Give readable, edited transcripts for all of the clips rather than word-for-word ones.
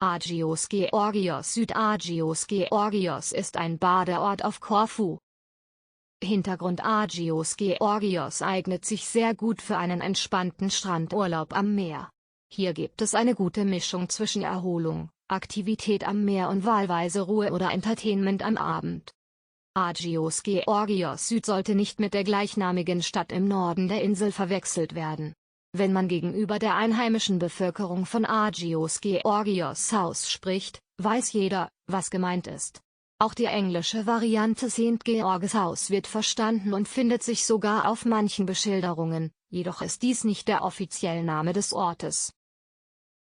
Agios Georgios Süd. Agios Georgios ist ein Badeort auf Korfu. Hintergrund: Agios Georgios eignet sich sehr gut für einen entspannten Strandurlaub am Meer. Hier gibt es eine gute Mischung zwischen Erholung, Aktivität am Meer und wahlweise Ruhe oder Entertainment am Abend. Agios Georgios Süd sollte nicht mit der gleichnamigen Stadt im Norden der Insel verwechselt werden. Wenn man gegenüber der einheimischen Bevölkerung von Agios Georgios South spricht, weiß jeder, was gemeint ist. Auch die englische Variante Saint George South wird verstanden und findet sich sogar auf manchen Beschilderungen, jedoch ist dies nicht der offizielle Name des Ortes.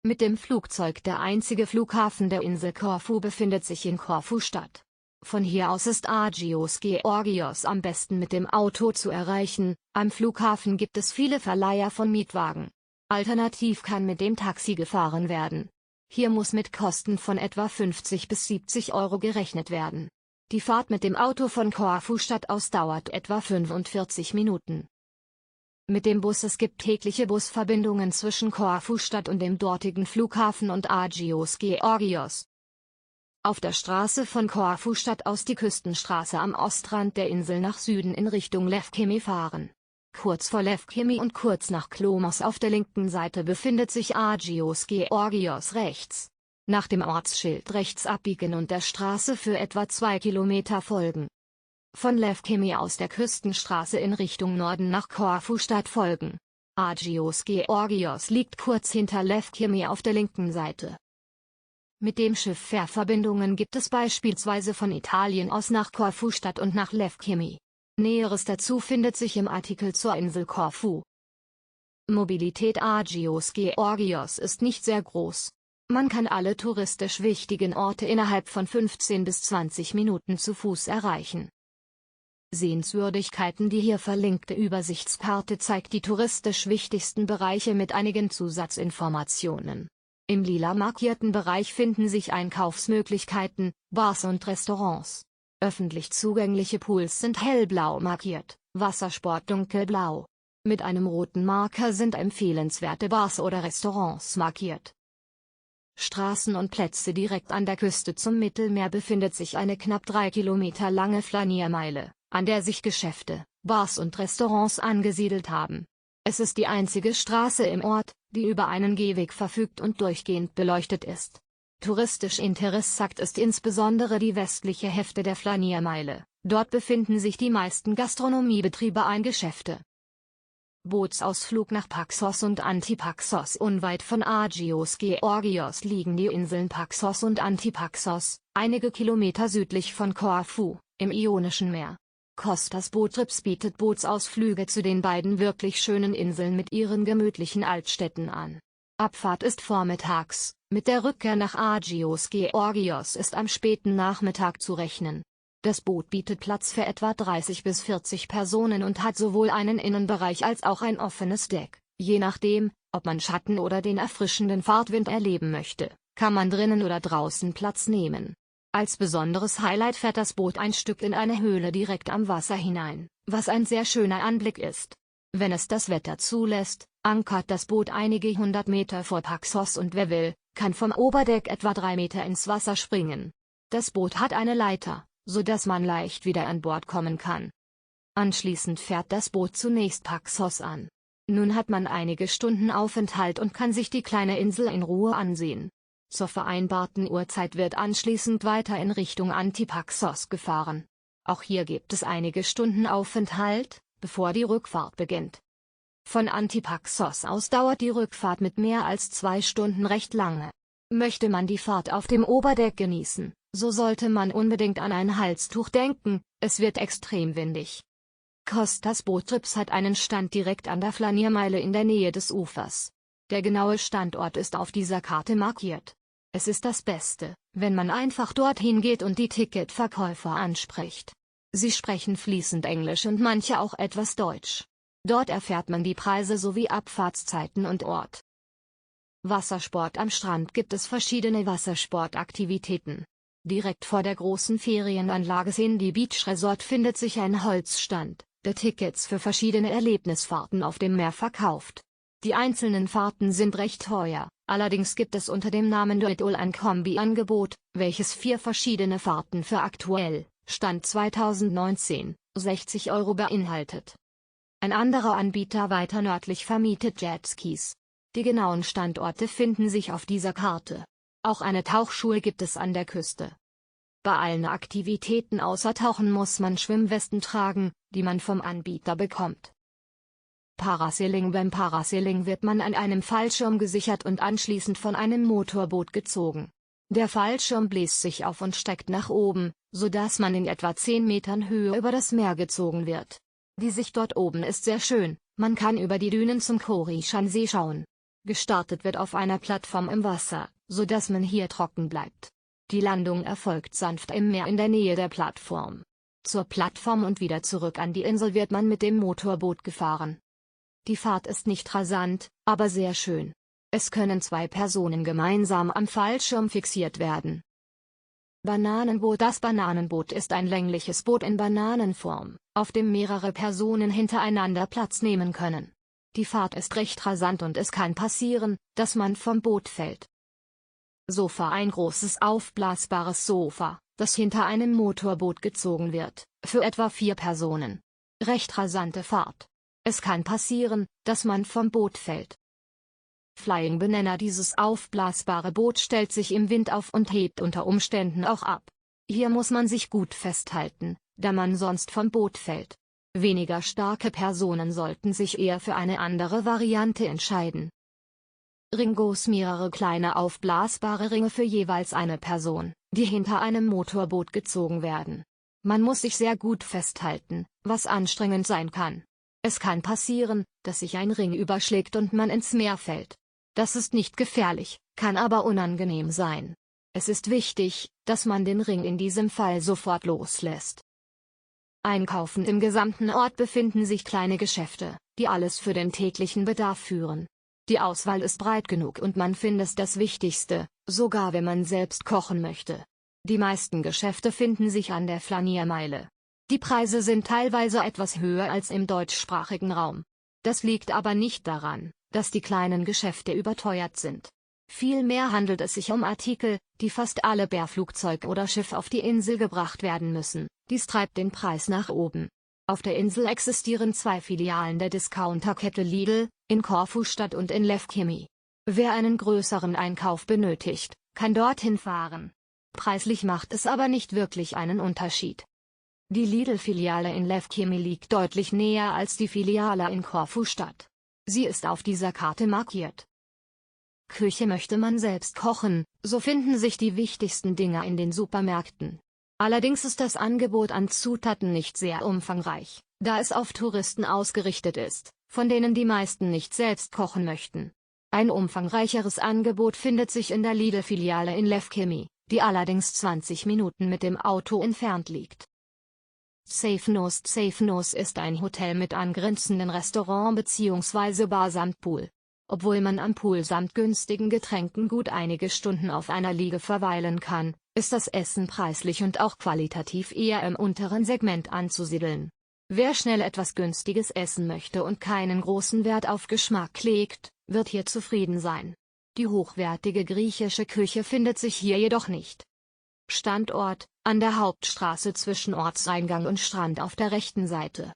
Mit dem Flugzeug. Der einzige Flughafen der Insel Korfu befindet sich in Korfu Stadt. Von hier aus ist Agios Georgios am besten mit dem Auto zu erreichen. Am Flughafen gibt es viele Verleiher von Mietwagen. Alternativ kann mit dem Taxi gefahren werden. Hier muss mit Kosten von etwa 50 bis 70 Euro gerechnet werden. Die Fahrt mit dem Auto von Korfu Stadt aus dauert etwa 45 Minuten. Mit dem Bus. Es gibt tägliche Busverbindungen zwischen Korfu Stadt und dem dortigen Flughafen und Agios Georgios. Auf der Straße von Korfu Stadt aus die Küstenstraße am Ostrand der Insel nach Süden in Richtung Lefkimi fahren. Kurz vor Lefkimi und kurz nach Klomos auf der linken Seite befindet sich Agios Georgios rechts. Nach dem Ortsschild rechts abbiegen und der Straße für etwa 2 Kilometer folgen. Von Lefkimi aus der Küstenstraße in Richtung Norden nach Korfu Stadt folgen. Agios Georgios liegt kurz hinter Lefkimi auf der linken Seite. Mit dem Schiff Fährverbindungen gibt es beispielsweise von Italien aus nach Korfu Stadt und nach Lefkimi. Näheres dazu findet sich im Artikel zur Insel Korfu. Mobilität. Agios Georgios ist nicht sehr groß. Man kann alle touristisch wichtigen Orte innerhalb von 15 bis 20 Minuten zu Fuß erreichen. Sehenswürdigkeiten. Die hier verlinkte Übersichtskarte zeigt die touristisch wichtigsten Bereiche mit einigen Zusatzinformationen. Im lila markierten Bereich finden sich Einkaufsmöglichkeiten, Bars und Restaurants. Öffentlich zugängliche Pools sind hellblau markiert, Wassersport dunkelblau. Mit einem roten Marker sind empfehlenswerte Bars oder Restaurants markiert. Straßen und Plätze. Direkt an der Küste zum Mittelmeer befindet sich eine knapp 3 Kilometer lange Flaniermeile, an der sich Geschäfte, Bars und Restaurants angesiedelt haben. Es ist die einzige Straße im Ort, die über einen Gehweg verfügt und durchgehend beleuchtet ist. Touristisch interessant ist insbesondere die westliche Hälfte der Flaniermeile. Dort befinden sich die meisten Gastronomiebetriebe und Geschäfte. Bootsausflug nach Paxos und Antipaxos. Unweit von Agios Georgios liegen die Inseln Paxos und Antipaxos, einige Kilometer südlich von Korfu, im Ionischen Meer. Costas Boottrips bietet Bootsausflüge zu den beiden wirklich schönen Inseln mit ihren gemütlichen Altstädten an. Abfahrt ist vormittags, mit der Rückkehr nach Agios Georgios ist am späten Nachmittag zu rechnen. Das Boot bietet Platz für etwa 30 bis 40 Personen und hat sowohl einen Innenbereich als auch ein offenes Deck. Je nachdem, ob man Schatten oder den erfrischenden Fahrtwind erleben möchte, kann man drinnen oder draußen Platz nehmen. Als besonderes Highlight fährt das Boot ein Stück in eine Höhle direkt am Wasser hinein, was ein sehr schöner Anblick ist. Wenn es das Wetter zulässt, ankert das Boot einige 100 Meter vor Paxos und wer will, kann vom Oberdeck etwa 3 Meter ins Wasser springen. Das Boot hat eine Leiter, so dass man leicht wieder an Bord kommen kann. Anschließend fährt das Boot zunächst Paxos an. Nun hat man einige Stunden Aufenthalt und kann sich die kleine Insel in Ruhe ansehen. Zur vereinbarten Uhrzeit wird anschließend weiter in Richtung Antipaxos gefahren. Auch hier gibt es einige Stunden Aufenthalt, bevor die Rückfahrt beginnt. Von Antipaxos aus dauert die Rückfahrt mit mehr als 2 Stunden recht lange. Möchte man die Fahrt auf dem Oberdeck genießen, so sollte man unbedingt an ein Halstuch denken, es wird extrem windig. Costas Boottrips hat einen Stand direkt an der Flaniermeile in der Nähe des Ufers. Der genaue Standort ist auf dieser Karte markiert. Es ist das Beste, wenn man einfach dorthin geht und die Ticketverkäufer anspricht. Sie sprechen fließend Englisch und manche auch etwas Deutsch. Dort erfährt man die Preise sowie Abfahrtszeiten und Ort. Wassersport. Am Strand gibt es verschiedene Wassersportaktivitäten. Direkt vor der großen Ferienanlage Sandy Beach Resort findet sich ein Holzstand, der Tickets für verschiedene Erlebnisfahrten auf dem Meer verkauft. Die einzelnen Fahrten sind recht teuer, Allerdings gibt es unter dem Namen Deutsch ein Kombi-Angebot, welches 4 verschiedene Fahrten für aktuell, Stand 2019, 60 € beinhaltet. Ein anderer Anbieter weiter nördlich vermietet Jetskis. Die genauen Standorte finden sich auf dieser Karte. Auch eine Tauchschule gibt es an der Küste. Bei allen Aktivitäten außer Tauchen muss man Schwimmwesten tragen, die man vom Anbieter bekommt. Parasailing. Beim Parasailing wird man an einem Fallschirm gesichert und anschließend von einem Motorboot gezogen. Der Fallschirm bläst sich auf und steigt nach oben, sodass man in etwa 10 Metern Höhe über das Meer gezogen wird. Die Sicht dort oben ist sehr schön, man kann über die Dünen zum Korishan-See schauen. Gestartet wird auf einer Plattform im Wasser, sodass man hier trocken bleibt. Die Landung erfolgt sanft im Meer in der Nähe der Plattform. Zur Plattform und wieder zurück an die Insel wird man mit dem Motorboot gefahren. Die Fahrt ist nicht rasant, aber sehr schön. Es können 2 Personen gemeinsam am Fallschirm fixiert werden. Bananenboot. Das Bananenboot ist ein längliches Boot in Bananenform, auf dem mehrere Personen hintereinander Platz nehmen können. Die Fahrt ist recht rasant und es kann passieren, dass man vom Boot fällt. Sofa. Ein großes aufblasbares Sofa, das hinter einem Motorboot gezogen wird, für etwa 4 Personen. Recht rasante Fahrt. Es kann passieren, dass man vom Boot fällt. Flying Banana. Dieses aufblasbare Boot stellt sich im Wind auf und hebt unter Umständen auch ab. Hier muss man sich gut festhalten, da man sonst vom Boot fällt. Weniger starke Personen sollten sich eher für eine andere Variante entscheiden. Ringos. Mehrere kleine aufblasbare Ringe für jeweils eine Person, die hinter einem Motorboot gezogen werden. Man muss sich sehr gut festhalten, was anstrengend sein kann. Es kann passieren, dass sich ein Ring überschlägt und man ins Meer fällt. Das ist nicht gefährlich, kann aber unangenehm sein. Es ist wichtig, dass man den Ring in diesem Fall sofort loslässt. Einkaufen. Im gesamten Ort befinden sich kleine Geschäfte, die alles für den täglichen Bedarf führen. Die Auswahl ist breit genug und man findet das Wichtigste, sogar wenn man selbst kochen möchte. Die meisten Geschäfte finden sich an der Flaniermeile. Die Preise sind teilweise etwas höher als im deutschsprachigen Raum. Das liegt aber nicht daran, dass die kleinen Geschäfte überteuert sind. Vielmehr handelt es sich um Artikel, die fast alle per Flugzeug oder Schiff auf die Insel gebracht werden müssen. Dies treibt den Preis nach oben. Auf der Insel existieren 2 Filialen der Discounterkette Lidl, in Korfu Stadt und in Lefkimi. Wer einen größeren Einkauf benötigt, kann dorthin fahren. Preislich macht es aber nicht wirklich einen Unterschied. Die Lidl-Filiale in Lefkimi liegt deutlich näher als die Filiale in Korfu Stadt. Sie ist auf dieser Karte markiert. Küche. Möchte man selbst kochen, so finden sich die wichtigsten Dinge in den Supermärkten. Allerdings ist das Angebot an Zutaten nicht sehr umfangreich, da es auf Touristen ausgerichtet ist, von denen die meisten nicht selbst kochen möchten. Ein umfangreicheres Angebot findet sich in der Lidl-Filiale in Lefkimi, die allerdings 20 Minuten mit dem Auto entfernt liegt. Safenos. Safenos ist ein Hotel mit angrenzenden Restaurant bzw. Bar samt Pool. Obwohl man am Pool samt günstigen Getränken gut einige Stunden auf einer Liege verweilen kann, ist das Essen preislich und auch qualitativ eher im unteren Segment anzusiedeln. Wer schnell etwas Günstiges essen möchte und keinen großen Wert auf Geschmack legt, wird hier zufrieden sein. Die hochwertige griechische Küche findet sich hier jedoch nicht. Standort: an der Hauptstraße zwischen Ortseingang und Strand auf der rechten Seite.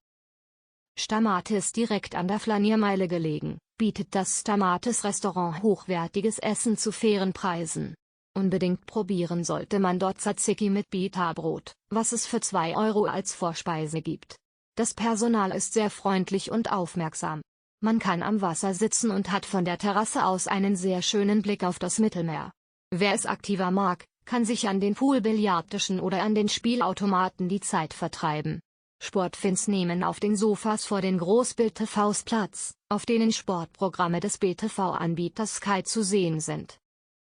Stamatis. Direkt an der Flaniermeile gelegen, bietet das Stamatis-Restaurant hochwertiges Essen zu fairen Preisen. Unbedingt probieren sollte man dort Tzatziki mit Bita-Brot, was es für 2 € als Vorspeise gibt. Das Personal ist sehr freundlich und aufmerksam. Man kann am Wasser sitzen und hat von der Terrasse aus einen sehr schönen Blick auf das Mittelmeer. Wer es aktiver mag, kann sich an den Poolbillardtischen oder an den Spielautomaten die Zeit vertreiben. Sportfans nehmen auf den Sofas vor den Großbild-TVs Platz, auf denen Sportprogramme des BTV-Anbieters Sky zu sehen sind.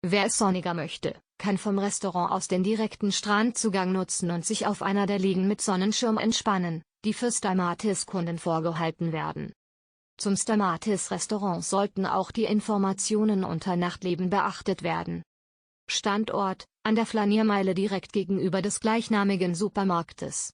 Wer es sonniger möchte, kann vom Restaurant aus den direkten Strandzugang nutzen und sich auf einer der Liegen mit Sonnenschirm entspannen, die für Stamatis-Kunden vorgehalten werden. Zum Stamatis-Restaurant sollten auch die Informationen unter Nachtleben beachtet werden. Standort: an der Flaniermeile direkt gegenüber des gleichnamigen Supermarktes.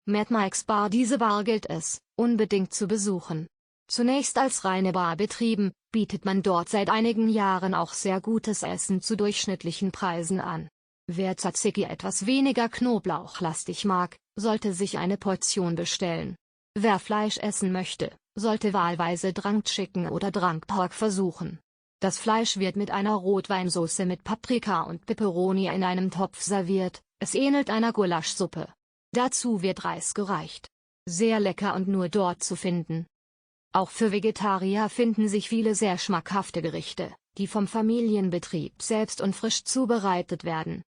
Mad Mike's Bar. Diese Bar gilt es, unbedingt zu besuchen. Zunächst als reine Bar betrieben, bietet man dort seit einigen Jahren auch sehr gutes Essen zu durchschnittlichen Preisen an. Wer Tzatziki etwas weniger knoblauchlastig mag, sollte sich eine Portion bestellen. Wer Fleisch essen möchte, sollte wahlweise Drang Chicken oder Drang Pork versuchen. Das Fleisch wird mit einer Rotweinsauce mit Paprika und Peperoni in einem Topf serviert, es ähnelt einer Gulaschsuppe. Dazu wird Reis gereicht. Sehr lecker und nur dort zu finden. Auch für Vegetarier finden sich viele sehr schmackhafte Gerichte, die vom Familienbetrieb selbst und frisch zubereitet werden.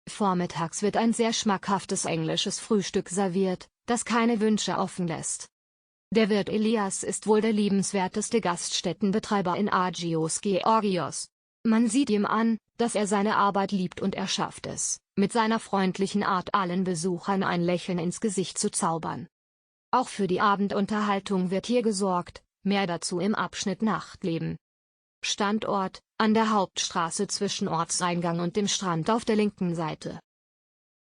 Vormittags wird ein sehr schmackhaftes englisches Frühstück serviert, das keine Wünsche offen lässt. Der Wirt Elias ist wohl der liebenswerteste Gaststättenbetreiber in Agios Georgios. Man sieht ihm an, dass er seine Arbeit liebt und er schafft es, mit seiner freundlichen Art allen Besuchern ein Lächeln ins Gesicht zu zaubern. Auch für die Abendunterhaltung wird hier gesorgt, mehr dazu im Abschnitt Nachtleben. Standort: an der Hauptstraße zwischen Ortseingang und dem Strand auf der linken Seite.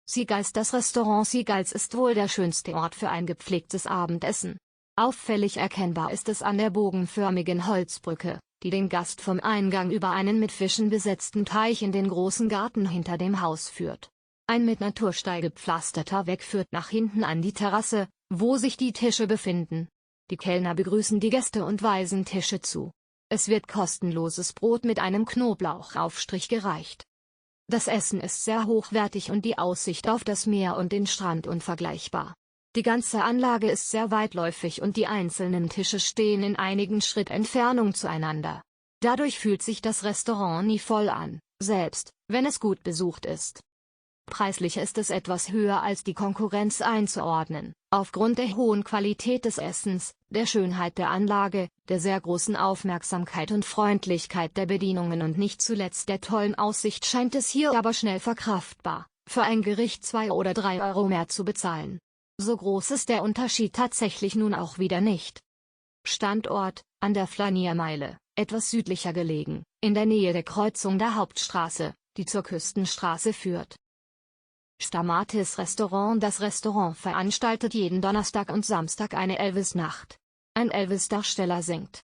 Seagulls. Das Restaurant Seagulls ist wohl der schönste Ort für ein gepflegtes Abendessen. Auffällig erkennbar ist es an der bogenförmigen Holzbrücke, die den Gast vom Eingang über einen mit Fischen besetzten Teich in den großen Garten hinter dem Haus führt. Ein mit Naturstein gepflasterter Weg führt nach hinten an die Terrasse, wo sich die Tische befinden. Die Kellner begrüßen die Gäste und weisen Tische zu. Es wird kostenloses Brot mit einem Knoblauchaufstrich gereicht. Das Essen ist sehr hochwertig und die Aussicht auf das Meer und den Strand unvergleichbar. Die ganze Anlage ist sehr weitläufig und die einzelnen Tische stehen in einigen Schritt Entfernung zueinander. Dadurch fühlt sich das Restaurant nie voll an, selbst wenn es gut besucht ist. Preislich ist es etwas höher als die Konkurrenz einzuordnen, aufgrund der hohen Qualität des Essens, der Schönheit der Anlage, der sehr großen Aufmerksamkeit und Freundlichkeit der Bedienungen und nicht zuletzt der tollen Aussicht scheint es hier aber schnell verkraftbar, für ein Gericht 2 oder 3 Euro mehr zu bezahlen. So groß ist der Unterschied tatsächlich nun auch wieder nicht. Standort: an der Flaniermeile, etwas südlicher gelegen, in der Nähe der Kreuzung der Hauptstraße, die zur Küstenstraße führt. Stamatis Restaurant. Das Restaurant veranstaltet jeden Donnerstag und Samstag eine Elvis-Nacht. Ein Elvis-Darsteller singt.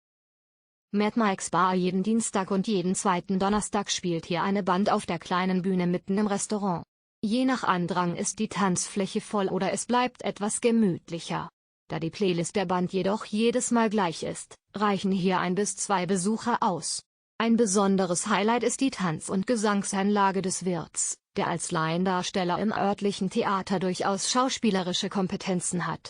Mad Mike's Bar. Jeden Dienstag und jeden zweiten Donnerstag spielt hier eine Band auf der kleinen Bühne mitten im Restaurant. Je nach Andrang ist die Tanzfläche voll oder es bleibt etwas gemütlicher. Da die Playlist der Band jedoch jedes Mal gleich ist, reichen hier 1 bis 2 Besucher aus. Ein besonderes Highlight ist die Tanz- und Gesangsanlage des Wirts, der als Laiendarsteller im örtlichen Theater durchaus schauspielerische Kompetenzen hat.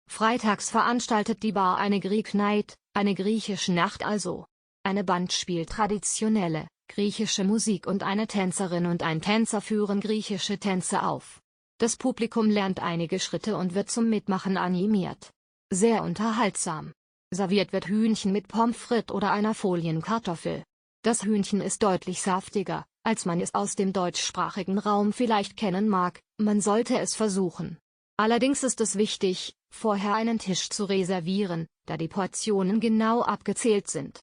Freitags veranstaltet die Bar eine Greek Night, eine griechische Nacht also. Eine Band spielt traditionelle, griechische Musik und eine Tänzerin und ein Tänzer führen griechische Tänze auf. Das Publikum lernt einige Schritte und wird zum Mitmachen animiert. Sehr unterhaltsam. Serviert wird Hühnchen mit Pommes frites oder einer Folienkartoffel. Das Hühnchen ist deutlich saftiger, als man es aus dem deutschsprachigen Raum vielleicht kennen mag, man sollte es versuchen. Allerdings ist es wichtig, vorher einen Tisch zu reservieren, da die Portionen genau abgezählt sind.